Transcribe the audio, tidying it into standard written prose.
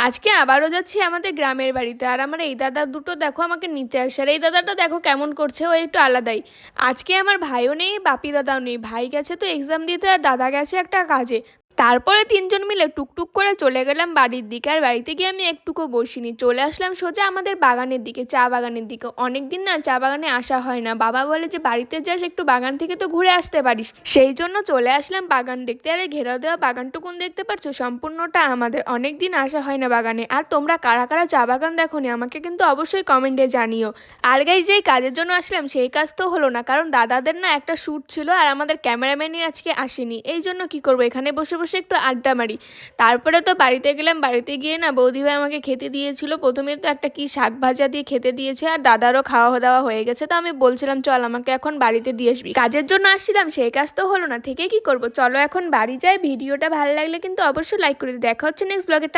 আজকে আবারও যাচ্ছি আমাদের গ্রামের বাড়িতে। আর আমার এই দাদা দুটো দেখো আমাকে নিতে আসে। আর এই দাদাটা দেখো কেমন করছে, ও একটু আলাদাই। আজকে আমার ভাইও নেই, বাপি দাদাও নেই। ভাই গেছে তো এক্সাম দিতে, আর দাদা গেছে একটা কাজে। তারপরে তিনজন মিলে টুকটুক করে চলে গেলাম বাড়ির দিকে। আর বাড়িতে গিয়ে আমি একটুকু বসিনি, চলে আসলাম সোজা আমাদের বাগানের দিকে, চা বাগানের দিকে। অনেকদিন না চা বাগানে আসা হয় না। বাবা বলে যে বাড়িতে যাস, একটু বাগান থেকে তো ঘুরে আসতে পারিস। সেই জন্য চলে আসলাম বাগান দেখতে। আর এই ঘেরাও দেওয়া বাগানটুকুন দেখতে পাচ্ছ, সম্পূর্ণটা আমাদের। অনেকদিন আসা হয় না বাগানে। আর তোমরা কারা কারা চা বাগান দেখোনি আমাকে কিন্তু অবশ্যই কমেন্টে জানিও। আর গাইজ, যেই কাজের জন্য আসলাম সেই কাজ তো হলো না, কারণ দাদাদের না একটা শ্যুট ছিল আর আমাদের ক্যামেরাম্যানই আজকে আসেনি। এই জন্য কি করবো, এখানে বসে বসে একটু আড্ডা মারি। তারপরে তো বাড়িতে গেলাম। বাড়িতে গিয়ে না বৌদিভাই আমাকে খেতে দিয়েছিল। প্রথমে তো একটা কি শাক ভাজা দিয়ে খেতে দিয়েছে, আর দাদারও খাওয়া দাওয়া হয়ে গেছে। তো আমি বলছিলাম চল আমাকে এখন বাড়িতে দিয়ে আসবি, কাজের জন্য আসছিলাম, সেই কাজ তো হলো না, থেকে কি করব। চলো এখন বাড়ি যাই। ভিডিওটা ভালো লাগলে কিন্তু অবশ্যই লাইক করে দিও। দেখা হচ্ছে নেক্সট ব্লগে।